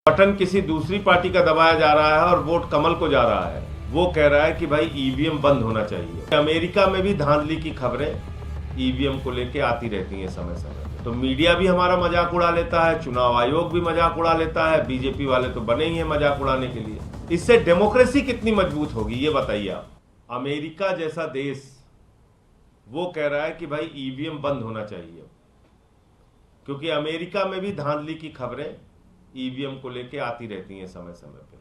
Button किसी दूसरी party का दबाया जा रहा है और वोट कमल को जा रहा है। वो कह रहा है कि भाई ईवीएम बंद होना चाहिए। अमेरिका में भी धांधली की खबरें ईवीएम को लेके आती रहती हैं समय समय। तो मीडिया भी हमारा मजाक उड़ा लेता है, चुनाव आयोग भी मजाक उड़ा लेता है, बीजेपी वाले तो बने ही हैं मजाक उड़ाने के लिए। इससे डेमोक्रेसी कितनी मजबूत होगी ये बताइए आप। अमेरिका जैसा देश वो कह रहा है कि भाई ईवीएम बंद होना चाहिए, क्योंकि अमेरिका में भी धांधली की खबरें ईवीएम को लेके आती रहती हैं समय समय पे।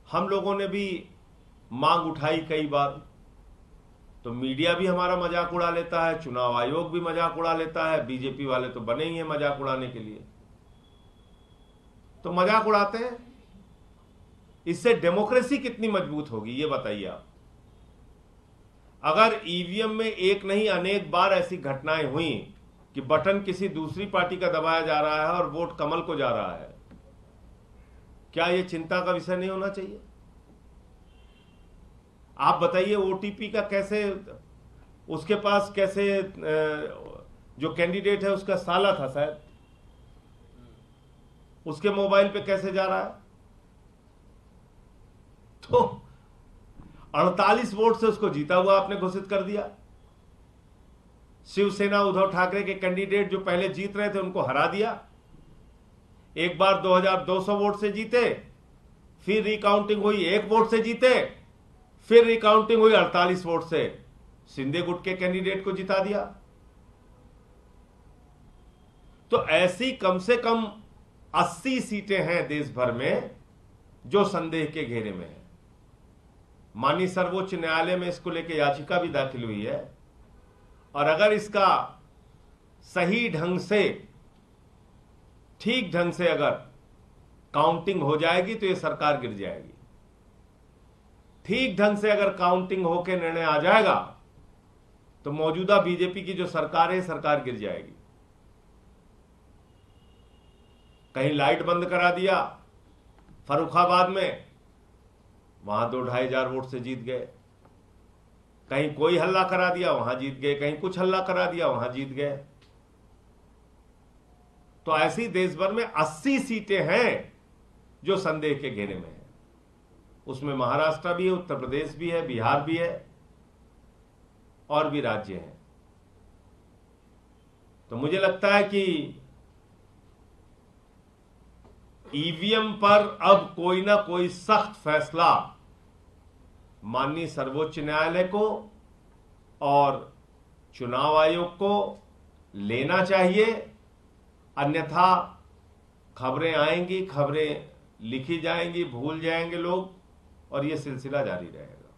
हम लोगों ने भी मांग उठाई कई बार, तो मीडिया भी हमारा मजाक उड़ा लेता है, चुनाव आयोग भी मजाक उड़ा लेता है, बीजेपी वाले तो बने ही हैं मजाक उड़ाने के लिए। तो मजाक उड़ाते हैं, इससे डेमोक्रेसी कितनी मजबूत होगी ये बताइए आप। अगर ईवीएम में एक नहीं अनेक बार ऐसी घटनाएं हुई कि बटन किसी दूसरी पार्टी का दबाया जा रहा है और वोट कमल को जा रहा है, क्या यह चिंता का विषय नहीं होना चाहिए? आप बताइए, ओटीपी का कैसे, उसके पास कैसे, जो कैंडिडेट है उसका साला था शायद, उसके मोबाइल पे कैसे जा रहा है? तो 48 वोट से उसको जीता हुआ आपने घोषित कर दिया। शिवसेना उद्धव ठाकरे के कैंडिडेट जो पहले जीत रहे थे उनको हरा दिया। एक बार 2200 वोट से जीते, फिर रिकाउंटिंग हुई 1 वोट से जीते, फिर रिकाउंटिंग हुई 48 वोट से शिंदे गुट के कैंडिडेट को जिता दिया। तो ऐसी कम से कम 80 सीटें हैं देश भर में जो संदेह के घेरे में है। माननीय सर्वोच्च न्यायालय में इसको लेकर याचिका भी दाखिल हुई है, और अगर इसका सही ढंग से, ठीक ढंग से अगर काउंटिंग हो जाएगी तो ये सरकार गिर जाएगी। ठीक ढंग से अगर काउंटिंग होकर निर्णय आ जाएगा तो मौजूदा बीजेपी की जो सरकार है, सरकार गिर जाएगी। कहीं लाइट बंद करा दिया फर्रुखाबाद में, वहां 2-2,500 वोट से जीत गए। कहीं कोई हल्ला करा दिया, वहां जीत गए। कहीं कुछ हल्ला करा दिया, वहां जीत गए। तो ऐसी देश भर में 80 सीटें हैं जो संदेह के घेरे में है। उसमें महाराष्ट्र भी है, उत्तर प्रदेश भी है, बिहार भी है, और भी राज्य हैं। तो मुझे लगता है कि ईवीएम पर अब कोई ना कोई सख्त फैसला माननीय सर्वोच्च न्यायालय को और चुनाव आयोग को लेना चाहिए। अन्यथा खबरें आएंगी, खबरें लिखी जाएंगी, भूल जाएंगे लोग, और यह सिलसिला जारी रहेगा।